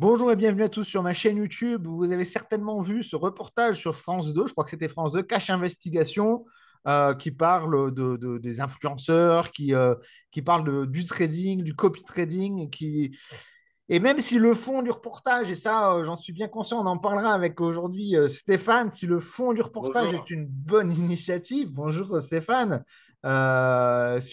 Bonjour et bienvenue à tous sur ma chaîne YouTube. Vous avez certainement vu ce reportage sur France 2, je crois que c'était France 2, Cache Investigation, qui parle des influenceurs, qui parle du trading, du copy trading, et même si le fond du reportage, et ça j'en suis bien conscient, on en parlera avec aujourd'hui Stéphane, si le fond du reportage est Bonjour. une bonne initiative, bonjour Stéphane. Si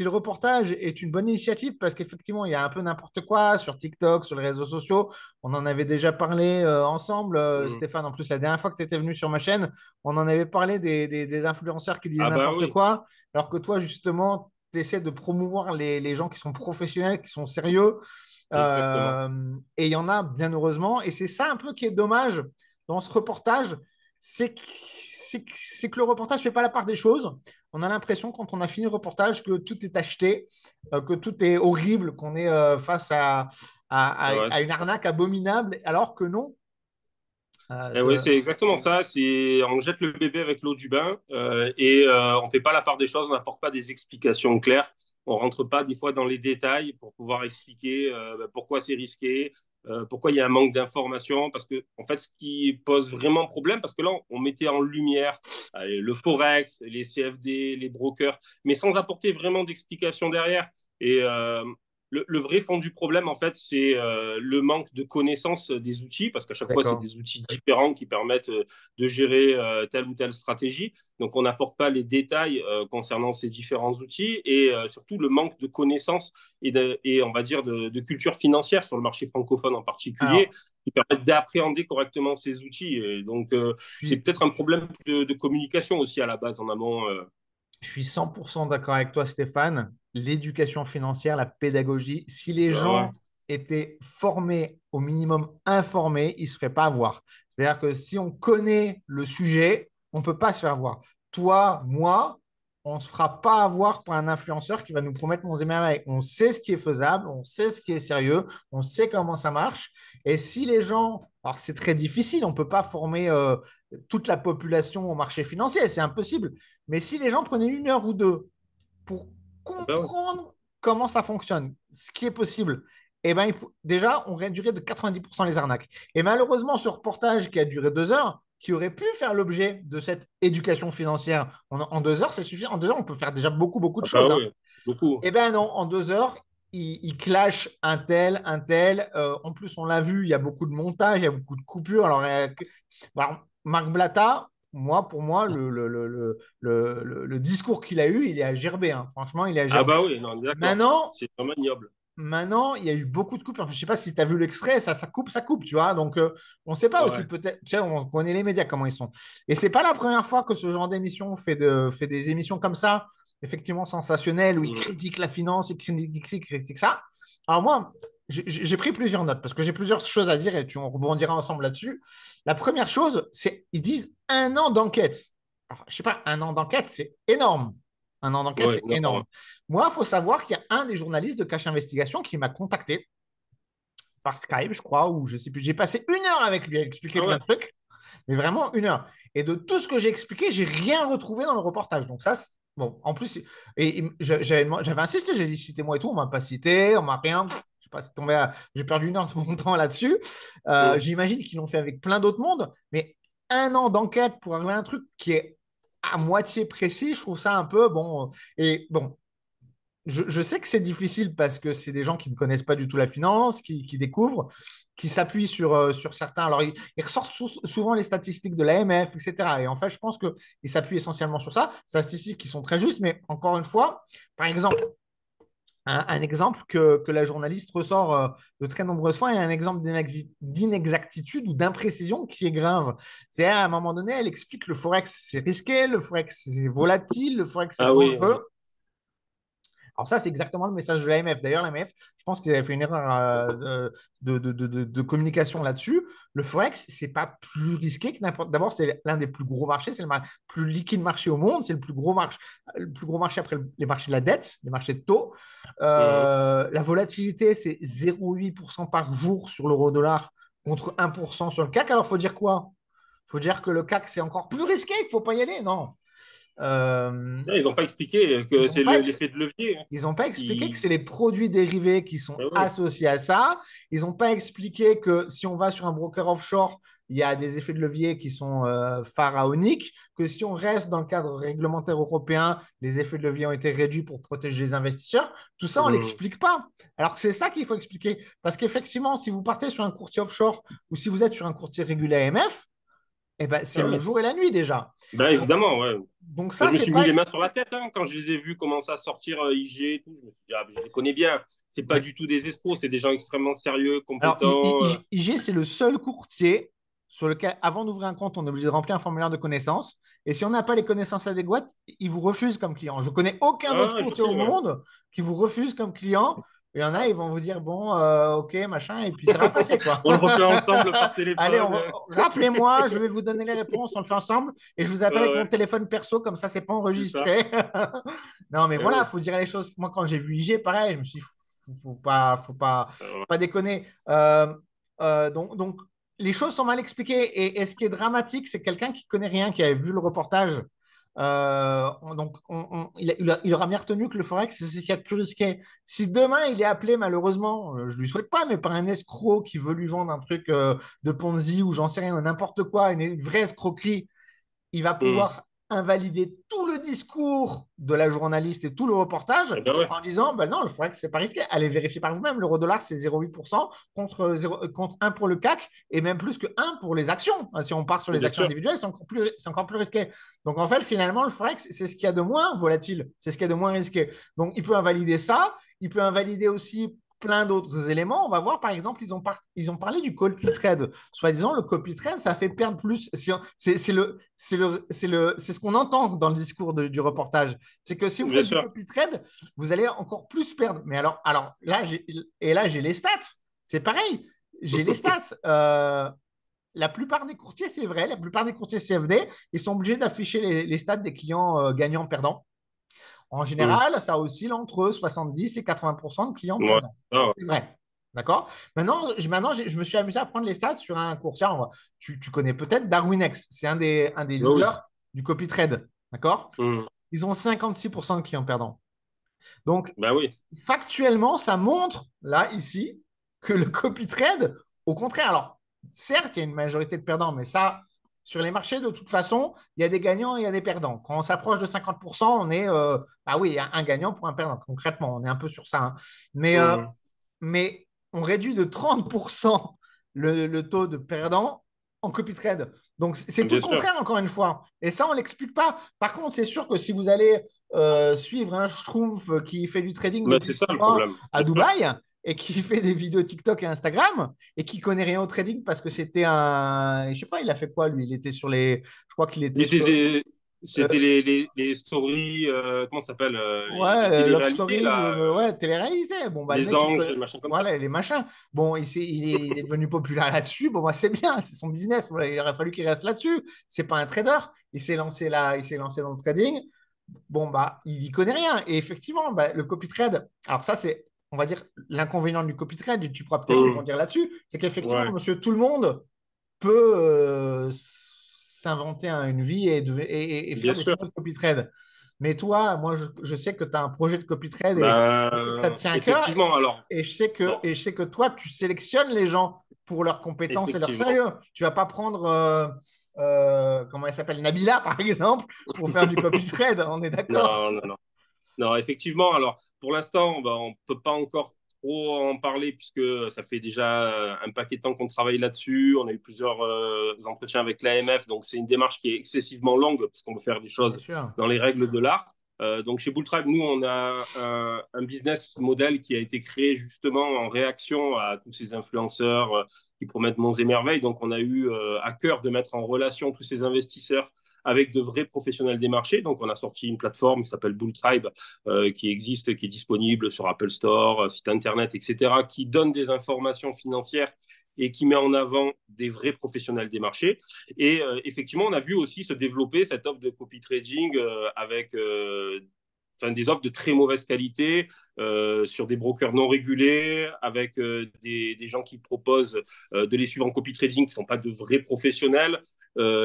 le reportage est une bonne initiative, parce qu'effectivement, il y a un peu n'importe quoi sur TikTok, sur les réseaux sociaux. On en avait déjà parlé ensemble, Mm. Stéphane. En plus, la dernière fois que tu étais venu sur ma chaîne, on en avait parlé des influenceurs qui disaient Ah bah n'importe oui, quoi, alors que toi, justement, tu essaies de promouvoir les gens qui sont professionnels, qui sont sérieux. exactement. Et il y en a, bien heureusement. Et c'est ça un peu qui est dommage dans ce reportage, c'est que le reportage ne fait pas la part des choses. On a l'impression, quand on a fini le reportage, que tout est acheté, que tout est horrible, qu'on est face Ouais, à une arnaque abominable, alors que non. ouais, De... c'est exactement ça. On jette le bébé avec l'eau du bain on fait pas la part des choses, on n'apporte pas des explications claires. On rentre pas des fois dans les détails pour pouvoir expliquer pourquoi c'est risqué, pourquoi il y a un manque d'informations. Parce que en fait, ce qui pose vraiment problème, parce que là, on mettait en lumière le forex, les CFD, les brokers, mais sans apporter vraiment d'explications derrière. Et le vrai fond du problème, en fait, c'est le manque de connaissance des outils, parce qu'à chaque fois, c'est D'accord. des outils différents qui permettent de gérer telle ou telle stratégie. Donc, on n'apporte pas les détails concernant ces différents outils et surtout le manque de connaissances et on va dire, de culture financière sur le marché francophone en particulier, Alors, qui permettent d'appréhender correctement ces outils. Et donc, je c'est suis, peut-être un problème de communication aussi à la base, en amont. je suis 100% d'accord avec toi, Stéphane. L'éducation financière, la pédagogie, si les Ouais. gens étaient formés, au minimum informés, ils ne se feraient pas avoir. C'est-à-dire que si on connaît le sujet, on ne peut pas se faire avoir. Toi, moi, on ne se fera pas avoir par un influenceur qui va nous promettre mon et merveilles. On sait ce qui est faisable, on sait ce qui est sérieux, on sait comment ça marche. Et si les gens, alors c'est très difficile, on ne peut pas former toute la population au marché financier, c'est impossible. Mais si les gens prenaient une heure ou deux pour Ah ben ouais. comprendre comment ça fonctionne, ce qui est possible, eh ben, déjà, on réduirait de 90% les arnaques. Et malheureusement, ce reportage qui a duré 2 heures, qui aurait pu faire l'objet de cette éducation financière en 2 heures, c'est suffisant. En 2 heures, on peut faire déjà beaucoup, beaucoup de Ah ben choses, hein. ouais. Beaucoup. Eh ben non, en 2 heures, il clash un tel, un tel. En plus, on l'a vu, il y a beaucoup de montage, il y a beaucoup de coupures. Alors, bon, Marc Blatta, pour moi, le discours qu'il a eu, il est à gerber, hein. Franchement, il est à Ah gerber. bah oui, non, d'accord. Maintenant, C'est vraiment ignoble. Maintenant, il y a eu beaucoup de coupes. Enfin, je ne sais pas si tu as vu l'extrait, ça coupe, tu vois. Donc, on ne sait pas aussi, Ouais. peut-être, tu sais, on connaît les médias, comment ils sont. Et c'est pas la première fois que ce genre d'émission fait des émissions comme ça, effectivement sensationnelles, où ils Mm. critiquent la finance, ils critiquent ci, ils critiquent ça. Alors, moi, j'ai pris plusieurs notes parce que j'ai plusieurs choses à dire et on rebondira ensemble là-dessus. La première chose, c'est ils disent 1 an d'enquête. Alors, je sais pas, 1 an d'enquête, c'est énorme. 1 an d'enquête, Ouais, c'est non. énorme. Moi, il faut savoir qu'il y a un des journalistes de Cache Investigation qui m'a contacté par Skype, je crois, ou je sais plus. J'ai passé 1 heure avec lui à expliquer Ah plein ouais. de trucs, mais vraiment 1 heure. Et de tout ce que j'ai expliqué, j'ai rien retrouvé dans le reportage. Donc ça, bon, en plus, j'avais insisté, j'ai dit citez-moi et tout, on m'a pas cité, on m'a rien. Je sais pas, j'ai perdu 1 heure de mon temps là-dessus. Mm. J'imagine qu'ils l'ont fait avec plein d'autres mondes, mais 1 an d'enquête pour arriver à un truc qui est à moitié précis, je trouve ça un peu bon. Et bon, je sais que c'est difficile parce que c'est des gens qui ne connaissent pas du tout la finance, qui découvrent, qui s'appuient sur certains. Alors, ils ressortent souvent les statistiques de l'AMF, etc. Et en fait, je pense qu'ils s'appuient essentiellement sur ça. Statistiques qui sont très justes, mais encore une fois, par exemple, un exemple que la journaliste ressort de très nombreuses fois est un exemple d'inexactitude ou d'imprécision qui est grave. C'est à un moment donné, elle explique que le forex c'est risqué, le forex c'est volatile, le forex c'est Ah oui, oui. dangereux. Alors ça, c'est exactement le message de l'AMF. D'ailleurs, l'AMF, je pense qu'ils avaient fait une erreur de communication là-dessus. Le Forex, c'est pas plus risqué que n'importe. D'abord, c'est l'un des plus gros marchés, c'est plus liquide marché au monde, c'est le plus gros marché après les marchés de la dette, les marchés de taux. Mhm. La volatilité, c'est 0,8% par jour sur l'euro-dollar contre 1% sur le CAC. Alors, il faut dire quoi? Il faut dire que le CAC, c'est encore plus risqué, qu'il ne faut pas y aller. Non. Ils n'ont pas expliqué que Ils n'ont c'est pas, l'effet de levier, hein, ils n'ont pas expliqué que qui... c'est les produits dérivés qui sont Ben oui. associés à ça. Ils n'ont pas expliqué que si on va sur un broker offshore, il y a des effets de levier qui sont pharaoniques, que si on reste dans le cadre réglementaire européen, les effets de levier ont été réduits pour protéger les investisseurs. Tout ça, on ne Mhm. l'explique pas. Alors que c'est ça qu'il faut expliquer. Parce qu'effectivement, si vous partez sur un courtier offshore ou si vous êtes sur un courtier régulé AMF, eh ben, c'est Ah le ouais. jour et la nuit déjà. Ben Donc, évidemment, ouais. donc Moi, ça, je me c'est suis mis pas... les mains sur la tête hein, quand je les ai vus commencer à sortir IG et tout. Je me suis dit, ah, je les connais bien. C'est pas Ouais. du tout des escrocs, c'est des gens extrêmement sérieux, Alors, compétents. IG, c'est le seul courtier sur lequel, avant d'ouvrir un compte, on est obligé de remplir un formulaire de connaissances. Et si on n'a pas les connaissances adéquates, ils vous refusent comme client. Je connais aucun autre Ah, je courtier au sais, ouais. monde qui vous refuse comme client. Il y en a, ils vont vous dire, bon, ok, machin, et puis ça va passer, quoi. On le refait ensemble par Allez, téléphone. rappelez-moi, je vais vous donner les réponses, on le fait ensemble, et je vous appelle Ouais, avec mon ouais, téléphone perso, comme ça, c'est pas c'est ça. enregistré. Non, mais Eh voilà, il oui. faut dire les choses. Moi, quand j'ai vu IG, pareil, je me suis dit, Ouais. pas déconner. Donc, les choses sont mal expliquées. Et ce qui est dramatique, c'est quelqu'un qui connaît rien, qui avait vu le reportage. Il aura bien retenu que le forex, c'est ce qu'il y a de plus risqué. Si demain il est appelé, malheureusement, je ne lui souhaite pas, mais par un escroc qui veut lui vendre un truc de Ponzi ou j'en sais rien, n'importe quoi, une vraie escroquerie, il va Hmm. pouvoir invalider tout le discours de la journaliste et tout le reportage Eh ben ouais, en disant ben non, le forex, c'est pas risqué. Allez vérifier par vous-même. L'euro-dollar, c'est 0,8% contre 1 pour le CAC et même plus que 1 pour les actions. Si on part sur les bien actions sûr. individuelles, c'est encore plus risqué. Donc en fait, finalement, le forex, c'est ce qu'il y a de moins volatile, c'est ce qu'il y a de moins risqué. Donc il peut invalider ça. Il peut invalider aussi plein d'autres éléments. On va voir, par exemple, ils ont parlé du copy trade. Soi-disant, le copy trade, ça fait perdre plus. C'est ce qu'on entend dans le discours du reportage. C'est que si vous Bien faites du sûr. copy trade, vous allez encore plus perdre. Mais alors là, j'ai les stats. C'est pareil. J'ai les stats. La plupart des courtiers, c'est vrai, la plupart des courtiers CFD, ils sont obligés d'afficher les stats des clients gagnants-perdants. En Hmm. général, ça oscille entre 70 et 80% de clients Ouais. perdants. Ah, ouais. C'est vrai. D'accord. Maintenant, je me suis amusé à prendre les stats sur un courtier. Tu connais peut-être DarwinX. C'est un des Ouais, oui. leaders du copy trade. D'accord. Hmm. Ils ont 56% de clients perdants. Donc, Ben oui, factuellement, ça montre, là, ici, que le copy trade, au contraire, alors, certes, il y a une majorité de perdants, mais ça, sur les marchés, de toute façon, il y a des gagnants et il y a des perdants. Quand on s'approche de 50%, on est, ah oui, il y a un gagnant pour un perdant. Concrètement, on est un peu sur ça, hein. Mais, euh, hmm. mais on réduit de 30% le taux de perdants en copy trade. Donc, c'est tout le Bien sûr. contraire, encore une fois. Et ça, on ne l'explique pas. Par contre, c'est sûr que si vous allez suivre un schtroumpf qui fait du trading Ben, c'est depuis ça 6 le mois problème. à Bien sûr. Dubaï et qui fait des vidéos TikTok et Instagram et qui connaît rien au trading parce que c'était un. Je sais pas, il a fait quoi lui? Il était sur les. Je crois qu'il était Il sur. était- euh, C'était les stories, comment ça s'appelle les Ouais, Love téléréalités, Stories, là, ouais, télé-réalité. Bon, bah, le les mec, anges, machin comme ça. voilà, les machins. Bon, il est devenu populaire là-dessus. Bon, bah, c'est bien, c'est son business. Voilà, il aurait fallu qu'il reste là-dessus. C'est pas un trader. Il s'est lancé dans le trading. Bon, bah, il y connaît rien. Et effectivement, bah, le copy trade, alors ça, c'est, on va dire, l'inconvénient du copy trade, et tu pourras peut-être Hmm. rebondir là-dessus, c'est qu'effectivement, Ouais, monsieur tout le monde peut s'inventer une vie et bien faire des sûr. sites de copy trade. Mais toi, moi, je sais que tu as un projet de copy trade et que ça te tient à cœur. Effectivement, alors, bon, Et je sais que toi, tu sélectionnes les gens pour leurs compétences et leur effectivement. sérieux. Tu vas pas prendre, comment elle s'appelle, Nabila, par exemple, pour faire du copy trade. On est d'accord? Non, non, non. Non, effectivement, alors pour l'instant, ben, on ne peut pas encore trop en parler puisque ça fait déjà un paquet de temps qu'on travaille là-dessus. On a eu plusieurs entretiens avec l'AMF, donc c'est une démarche qui est excessivement longue parce qu'on veut faire des Bien choses sûr. dans les règles de l'art. Donc chez Bulltribe, nous, on a un business model qui a été créé justement en réaction à tous ces influenceurs qui promettent monts et merveilles. Donc on a eu à cœur de mettre en relation tous ces investisseurs avec de vrais professionnels des marchés. Donc on a sorti une plateforme qui s'appelle Bulltribe qui existe, qui est disponible sur Apple Store, site internet, etc., qui donne des informations financières et qui met en avant des vrais professionnels des marchés. Et effectivement, on a vu aussi se développer cette offre de copy trading avec enfin, des offres de très mauvaise qualité sur des brokers non régulés, avec des gens qui proposent de les suivre en copy trading qui ne sont pas de vrais professionnels.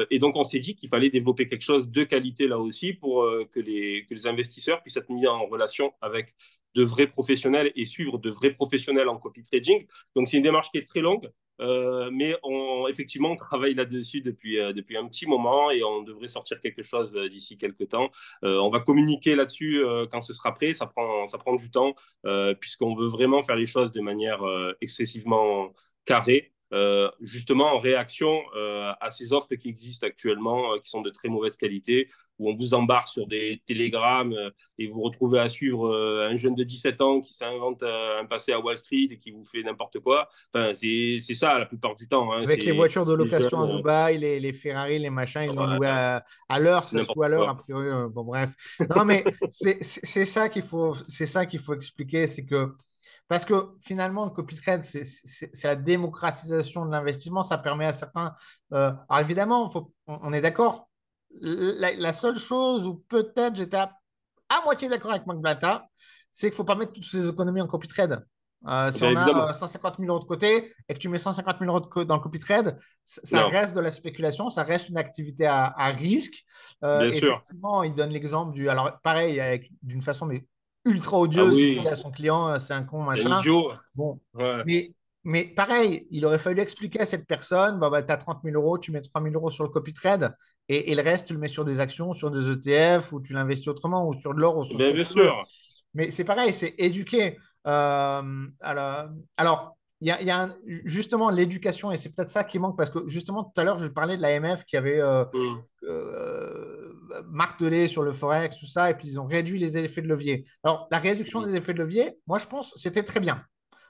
Et donc, on s'est dit qu'il fallait développer quelque chose de qualité là aussi pour que les investisseurs puissent être mis en relation avec de vrais professionnels et suivre de vrais professionnels en copy trading. Donc, c'est une démarche qui est très longue, mais effectivement, on travaille là-dessus depuis un petit moment et on devrait sortir quelque chose d'ici quelques temps. On va communiquer là-dessus quand ce sera prêt. Ça prend du temps puisqu'on veut vraiment faire les choses de manière excessivement carrée. Justement en réaction à ces offres qui existent actuellement, qui sont de très mauvaise qualité, où on vous embarque sur des télégrammes et vous retrouvez à suivre un jeune de 17 ans qui s'invente un passé à Wall Street et qui vous fait n'importe quoi. Enfin, c'est ça la plupart du temps. Hein. Avec les C'est voitures de des location jeunes, à Dubaï, les Ferrari, les machins, ils l'ont loué ouais, à l'heure, c'est ça se n'importe loue à l'heure, a quoi. priori. Bon, bref. Non, mais c'est ça qu'il faut expliquer, c'est que parce que finalement, le copy trade, c'est la démocratisation de l'investissement. Ça permet à certains. Alors évidemment, on est d'accord. La seule chose où peut-être j'étais à moitié d'accord avec Marc Blata, c'est qu'il ne faut pas mettre toutes ses économies en copy trade. Si Bien on a évidemment. 150 000 euros de côté et que tu mets 150 000 euros dans le copy trade, ça Non, reste de la spéculation, ça reste une activité à risque. bien sûr. Effectivement, il donne l'exemple du. Alors, pareil, d'une façon mais ultra Ah odieuse, il oui, dit à son client, c'est un con, c'est un machin. idiot. Bon, Ouais. mais, mais pareil, il aurait fallu expliquer à cette personne, bah, tu as 30 000 euros, tu mets 3 000 euros sur le copy trade et le reste, tu le mets sur des actions, sur des ETF ou tu l'investis autrement ou sur de l'or ou sur ce que Bien tu veux. sûr. Mais c'est pareil, c'est éduquer. Alors, il y a justement l'éducation et c'est peut-être ça qui manque parce que justement tout à l'heure, je parlais de l'AMF qui avait Mm. martelé sur le Forex, tout ça, et puis ils ont réduit les effets de levier. Alors, la réduction Mm. des effets de levier, moi, je pense c'était très bien.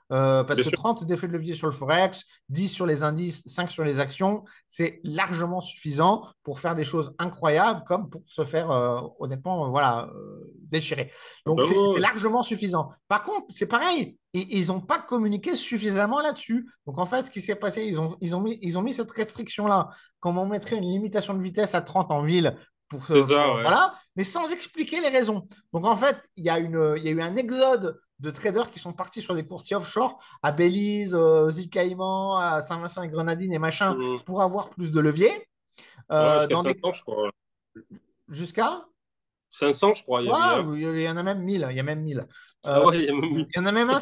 Parce Bien que sûr. 30 d'effets de levier sur le Forex, 10 sur les indices, 5 sur les actions, c'est largement suffisant pour faire des choses incroyables comme pour se faire, honnêtement, voilà, déchirer. Ah Donc, ben c'est ouais. largement suffisant. Par contre, c'est pareil, ils n'ont pas communiqué suffisamment là-dessus. Donc, en fait, ce qui s'est passé, ils ont mis cette restriction-là, comme on mettrait une limitation de vitesse à 30 en ville. C'est ça, ouais. Voilà, mais sans expliquer les raisons. Donc en fait, il y a eu un exode de traders qui sont partis sur des courtiers offshore à Belize, aux îles Caïmans, à Saint-Vincent et Grenadines et machin Mm. pour avoir plus de levier. Ouais, jusqu'à Dans des... 500, je crois. Jusqu'à 500, je crois, il y avait. Ouais, Hein. il y en a même 1000. Il y a même 1000. Ah Euh, ouais, il y a même. il y en a même un,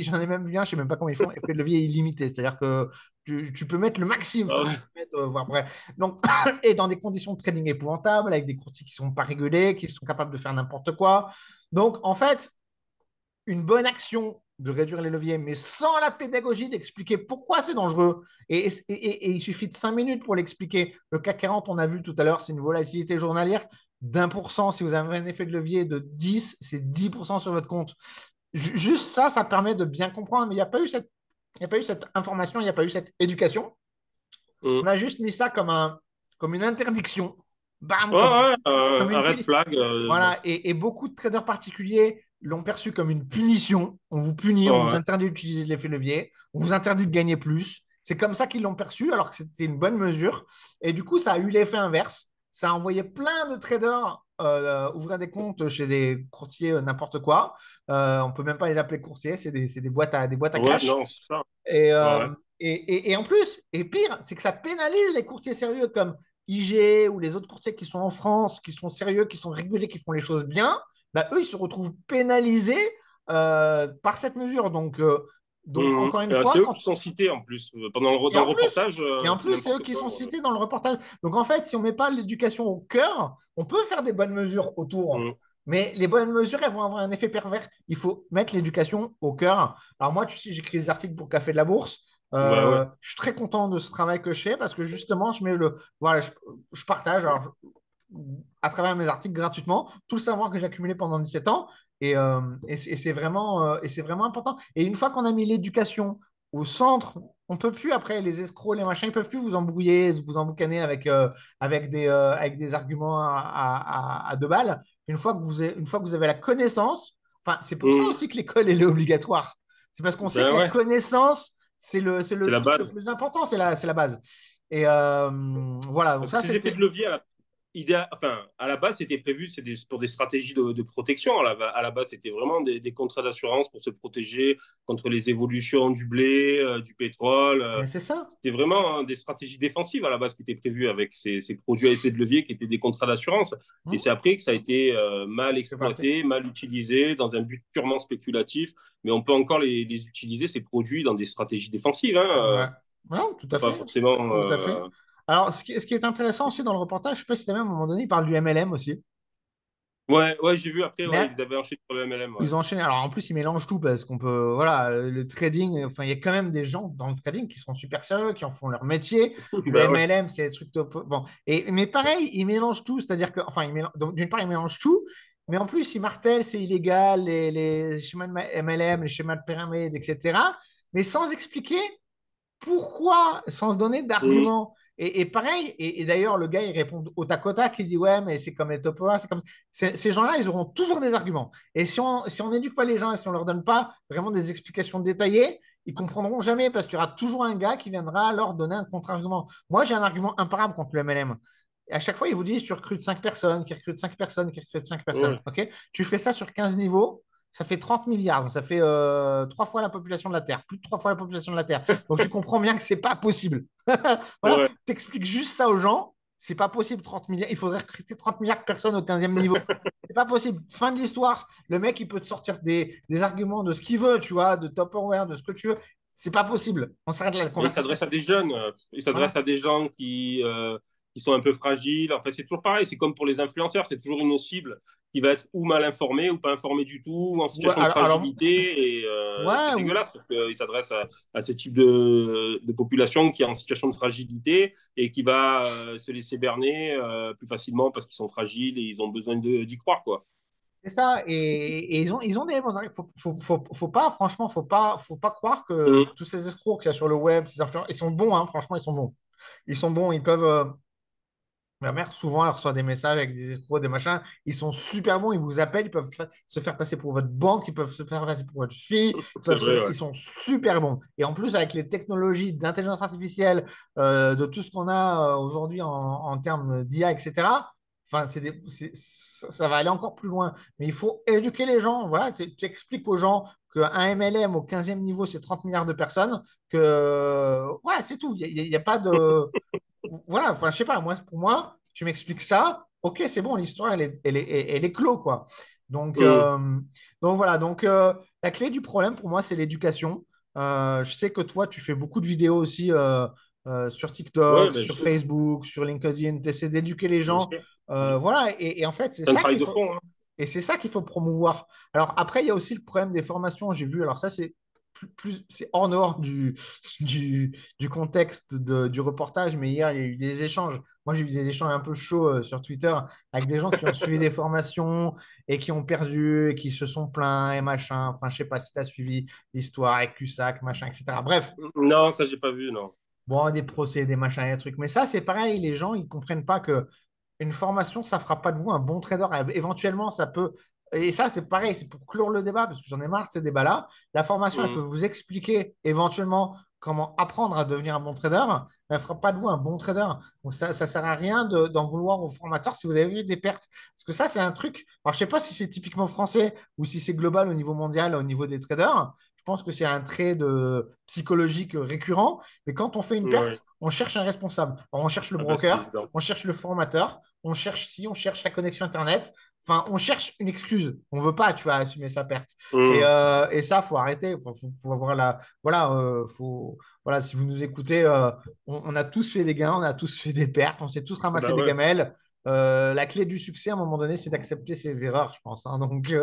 j'en ai même vu un, je ne sais même pas comment ils font, effet de levier illimité. C'est-à-dire que tu peux mettre le maximum, Ah faut que ouais. tu mettes, voire bref. Donc, et dans des conditions de trading épouvantables, avec des courtiers qui ne sont pas régulés, qui sont capables de faire n'importe quoi. Donc, en fait, une bonne action de réduire les leviers, mais sans la pédagogie d'expliquer pourquoi c'est dangereux. Et il suffit de 5 minutes pour l'expliquer. Le CAC 40, on a vu tout à l'heure, c'est une volatilité journalière d'1%. Si vous avez un effet de levier de 10, c'est 10% sur votre compte. Juste ça, ça permet de bien comprendre. Mais il n'y a pas eu cette information, il n'y a pas eu cette éducation. Mm. On a juste mis ça comme une interdiction. Bam, Ouais, ouais, comme une un red punition. flag. Bon. Voilà, et beaucoup de traders particuliers l'ont perçu comme une punition. On vous punit, on vous Ouais, interdit d'utiliser l'effet levier, on vous interdit de gagner plus. C'est comme ça qu'ils l'ont perçu, alors que c'était une bonne mesure. Et du coup, ça a eu l'effet inverse. Ça a envoyé plein de traders ouvrir des comptes chez des courtiers n'importe quoi. On peut même pas les appeler courtiers, c'est des boîtes à ouais, cash. non, c'est ça. Et, Ouais. et en plus, et pire, c'est que ça pénalise les courtiers sérieux comme IG ou les autres courtiers qui sont en France, qui sont sérieux, qui sont régulés, qui font les choses bien. Bah, eux, ils se retrouvent pénalisés par cette mesure. Donc Mm. encore une Et fois, c'est eux qui sont cités en plus. et Dans en le plus, reportage, c'est eux n'importe qui quoi. sont cités dans le reportage. Donc en fait, si on ne met pas l'éducation au cœur, on peut faire des bonnes mesures autour. Mm. Mais les bonnes mesures, elles vont avoir un effet pervers. Il faut mettre l'éducation au cœur. Alors moi, tu sais, j'écris des articles pour Café de la Bourse. Bah ouais. Je suis très content de ce travail que je fais parce que justement, voilà, je partage à travers mes articles gratuitement tout le savoir que j'ai accumulé pendant 17 ans. Et c'est vraiment important. Et une fois qu'on a mis l'éducation au centre, on ne peut plus après les escrocs, les machins, ils ne peuvent plus vous embrouiller, vous emboucaner avec des arguments à deux balles. Une fois que vous avez la connaissance, enfin, c'est pour ça Mm. aussi que l'école elle est obligatoire. C'est parce qu'on sait que Ben la ouais, connaissance, c'est c'est le la truc le base. plus important, c'est la base. Et voilà, donc Parce que ça, ces effets c'était. de levier, enfin, à la base, c'était prévu, pour des stratégies de protection. À la base, c'était vraiment des contrats d'assurance pour se protéger contre les évolutions du blé, du pétrole. Mais c'est ça. C'était vraiment des stratégies défensives à la base qui étaient prévues avec ces produits à effet de levier qui étaient des contrats d'assurance. Et Hmm. c'est après que ça a été mal C'est parti. exploité, mal utilisé dans un but purement spéculatif. Mais on peut encore les utiliser, ces produits, dans des stratégies défensives. Hein. Ouais. Non, tout à Pas fait. forcément. Tout à fait. Alors, ce qui est intéressant aussi dans le reportage, je sais pas si tu as même à un moment donné, il parle du MLM aussi. Ouais, ouais, j'ai vu après, ouais, Mais ils avaient enchaîné sur le MLM. Ouais. ils ont enchaîné. Alors, en plus, ils mélangent tout parce qu'on peut. Voilà, le trading, enfin, il y a quand même des gens dans le trading qui sont super sérieux, qui en font leur métier. Le Bah ouais. MLM, c'est des trucs top. Bon. Mais pareil, ils mélangent tout. C'est-à-dire que. Enfin, donc, d'une part, ils mélangent tout. Mais en plus, ils martèlent, c'est illégal, les schémas de MLM, les schémas de pyramide, etc. Mais sans expliquer pourquoi sans se donner Mhm. d'arguments. Et pareil, et d'ailleurs, le gars, il répond au tac au tac, il dit ouais, mais c'est comme les top 1, c'est comme. Ces gens-là, ils auront toujours des arguments. Et si on n'éduque pas les gens et si on leur donne pas vraiment des explications détaillées, ils comprendront jamais parce qu'il y aura toujours un gars qui viendra leur donner un contre-argument. Moi, j'ai un argument imparable contre le MLM. Et à chaque fois, ils vous disent tu recrutes 5 personnes, qui recrutent 5 personnes, qui recrutent 5 personnes. Ouais. Ok. Tu fais ça sur 15 niveaux, ça fait 30 milliards. Donc ça fait 3 fois la population de la Terre, plus de 3 fois la population de la Terre. Donc tu comprends bien que c'est pas possible. Voilà, Ouais. t'expliques juste ça aux gens. C'est pas possible, 30 milliards. Il faudrait recruter 30 milliards de personnes au 15e niveau. C'est pas possible. Fin de l'histoire. Le mec, il peut te sortir des arguments de ce qu'il veut, tu vois, de Tupperware, de ce que tu veux. C'est pas possible. On s'arrête là, la Mais il conversation. s'adresse à des jeunes, il s'adresse Voilà. à des gens qui sont un peu fragiles. Enfin, c'est toujours pareil, c'est comme pour les influenceurs, c'est toujours une cible qui va être ou mal informée ou pas informée du tout, ou en Ouais, situation de alors, fragilité. Et c'est ouais, dégueulasse parce qu'il s'adresse à ce type de population qui est en situation de fragilité et qui va se laisser berner plus facilement parce qu'ils sont fragiles et ils ont besoin d'y croire, quoi. c'est ça. Et ils ont des bons arguments. Faut pas, franchement, faut pas croire que Mm. tous ces escrocs qu'il y a sur le web, ces influenceurs, ils sont bons, hein, franchement, ils sont bons. Ils sont bons, ils peuvent. Ma mère, souvent, elle reçoit des messages avec des escrocs, des machins. Ils sont super bons, ils vous appellent, ils peuvent se faire passer pour votre banque, ils peuvent se faire passer pour votre fille, C'est vrai, ouais. ils sont super bons. Et en plus, avec les technologies d'intelligence artificielle, de tout ce qu'on a aujourd'hui en termes d'IA, etc., enfin, ça va aller encore plus loin. Mais il faut éduquer les gens. Voilà, tu expliques aux gens qu'un MLM au 15e niveau, c'est 30 milliards de personnes, que voilà, c'est tout. Il y a pas de voilà, enfin, je sais pas, moi, pour moi, tu m'expliques ça, ok, c'est bon, l'histoire, elle est clos, quoi. Donc, Mm. euh, donc voilà, donc la clé du problème pour moi, c'est l'éducation. Je sais que toi, tu fais beaucoup de vidéos aussi sur Ouais, TikTok, ben, sur Facebook, sur LinkedIn, tu essaies d'éduquer les bien gens. sûr. Mm. Voilà, et en fait, c'est C'est un ça travail qu'il de faut. fond, hein. Et c'est ça qu'il faut promouvoir. Alors après, il y a aussi le problème des formations, j'ai vu. Alors ça, c'est c'est hors dehors du contexte du reportage, mais hier, il y a eu des échanges. Moi, j'ai eu des échanges un peu chauds sur Twitter avec des gens qui ont suivi des formations et qui ont perdu et qui se sont plaints et machin. Enfin, je sais pas si tu as suivi l'histoire avec Cusack, machin, etc. Bref, Non, ça, j'ai pas vu, non. bon, des procès, des machins, des trucs. Mais ça, c'est pareil, les gens, ils comprennent pas que une formation, ça fera pas de vous un bon trader. Éventuellement, ça peut. Et ça, c'est pareil, c'est pour clore le débat, parce que j'en ai marre de ces débats-là. La formation, elle peut Mm. vous expliquer éventuellement comment apprendre à devenir un bon trader, mais elle ne fera pas de vous un bon trader. Donc, ça ne sert à rien d'en vouloir aux formateurs si vous avez vu des pertes. Parce que ça, c'est un truc. Alors, je ne sais pas si c'est typiquement français ou si c'est global au niveau mondial, au niveau des traders. Je pense que c'est un trait psychologique récurrent. Mais quand on fait une Ouais. perte, on cherche un responsable. Alors, on cherche le Ah ben, c'est broker, évident. on cherche le formateur, on cherche la connexion Internet. Enfin, on cherche une excuse. On veut pas, tu vois, assumer sa perte. Mm. Et ça, faut arrêter. Faut avoir voilà, voilà, si vous nous écoutez, on a tous fait des gains, on a tous fait des pertes, on s'est tous ramassé Bah des ouais. gamelles. La clé du succès, à un moment donné, c'est d'accepter ses erreurs, je pense, hein. Donc, Et puis,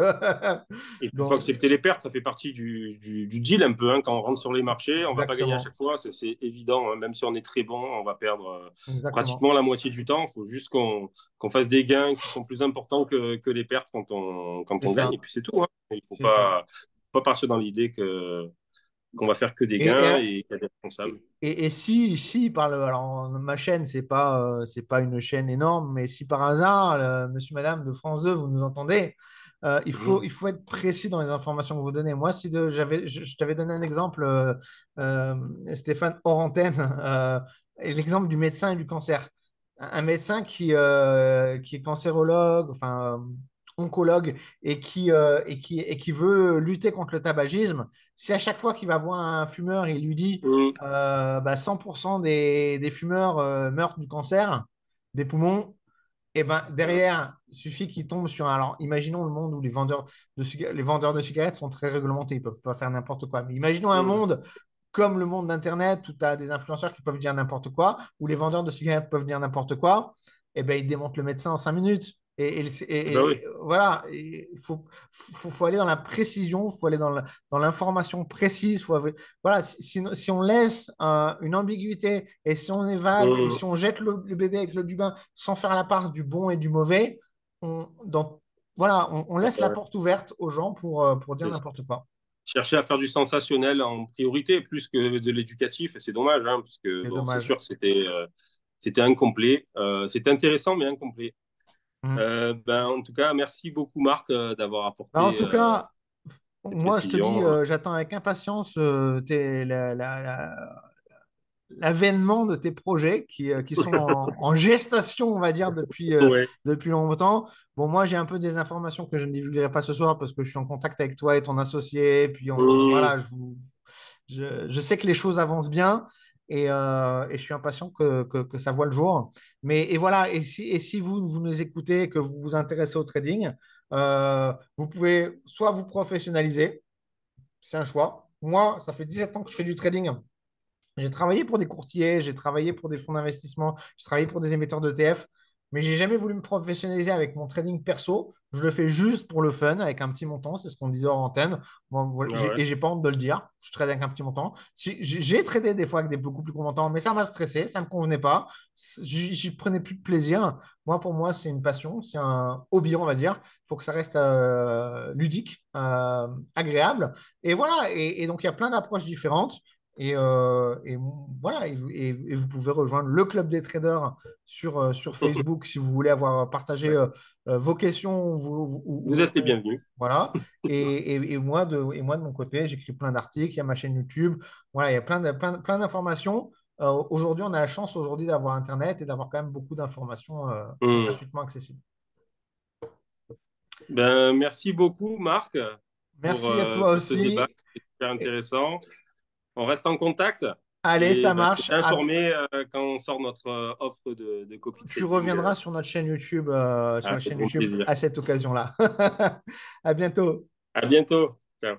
il faut donc, accepter les pertes, ça fait partie du deal un peu. Hein. Quand on rentre sur les marchés, on va pas gagner à exactement, chaque fois, c'est évident. Hein. Même si on est très bon, on va perdre exactement. pratiquement la moitié du temps. Il faut juste qu'on fasse des gains qui sont plus importants que les pertes quand C'est on gagne. ça, Et puis c'est tout. Hein. Il faut c'est ça. pas partir dans l'idée qu'on va faire que des Et, gains et, et qu'il y a des responsables. et si par alors ma chaîne, c'est pas une chaîne énorme, mais si par hasard, monsieur, madame de France 2, vous nous entendez, il faut, Mhm. il faut être précis dans les informations que vous donnez. Moi, si je t'avais donné un exemple, Stéphane, hors antenne, et l'exemple du médecin et du cancer. un médecin qui est cancérologue, enfin oncologue, et qui veut lutter contre le tabagisme, si à chaque fois qu'il va voir un fumeur, il lui dit Mm. 100% des fumeurs meurent du cancer des poumons, et ben derrière, il suffit qu'il tombe sur un. Alors, imaginons le monde où les vendeurs de cigarettes sont très réglementés, ils ne peuvent pas faire n'importe quoi. Mais imaginons un Mm. monde comme le monde d'Internet où tu as des influenceurs qui peuvent dire n'importe quoi, où les vendeurs de cigarettes peuvent dire n'importe quoi, et ben ils démontent le médecin en 5 minutes. Ben oui. Voilà, il faut aller dans la précision, il faut aller dans l'information précise. Voilà, si on laisse une ambiguïté et si on est vague ou Mm. si on jette le bébé avec l'eau du bain sans faire la part du bon et du mauvais, voilà, on laisse la Ouais. porte ouverte aux gens pour dire C'est n'importe quoi. chercher à faire du sensationnel en priorité plus que de l'éducatif, et c'est dommage, hein, parce que C'est bon, c'est dommage. sûr que c'était incomplet. C'était intéressant, mais incomplet. Mm. Ben, en tout cas, merci beaucoup, Marc, d'avoir Bah, en apporté tout cas, des moi, je te dis, précisions. j'attends avec impatience l'avènement de tes projets qui sont en gestation, on va dire, Ouais. depuis longtemps. Bon, moi, j'ai un peu des informations que je ne divulguerai pas ce soir parce que je suis en contact avec toi et ton associé. Puis, Mm. voilà, je sais que les choses avancent bien et je suis impatient que ça voit le jour. Et voilà, et si vous nous écoutez et que vous vous intéressez au trading, vous pouvez soit vous professionnaliser, c'est un choix. Moi, ça fait 17 ans que je fais du trading. J'ai travaillé pour des courtiers, j'ai travaillé pour des fonds d'investissement, j'ai travaillé pour des émetteurs d'ETF, mais j'ai jamais voulu me professionnaliser avec mon trading perso. Je le fais juste pour le fun, avec un petit montant, c'est ce qu'on disait hors antenne. Bon, voilà, Ah ouais. et j'ai pas honte de le dire, je trade avec un petit montant. J'ai tradé des fois avec des beaucoup plus gros montants, mais ça m'a stressé, ça me convenait pas. J'y prenais plus de plaisir. Moi, pour moi, c'est une passion, c'est un hobby, on va dire. Il faut que ça reste ludique, agréable. Et voilà, et donc il y a plein d'approches différentes. Et voilà, et vous pouvez rejoindre le Club des traders sur Facebook si vous voulez avoir partagé Ouais. vos questions. Vous êtes les bienvenus. Voilà. Et moi, de mon côté, j'écris plein d'articles, il y a ma chaîne YouTube. Voilà, il y a plein d'informations. Aujourd'hui, on a la chance aujourd'hui d'avoir Internet et d'avoir quand même beaucoup d'informations Mm. gratuitement accessibles. Ben, merci beaucoup, Marc, Merci à toi pour ce débat. aussi. C'est super Et- intéressant. On reste en contact Allez, et ça ben, je marche. t'ai informé quand on sort notre offre de copy Tu trading. reviendras sur notre chaîne YouTube, Avec grand plaisir. à cette occasion-là. À bientôt. À bientôt. Ciao.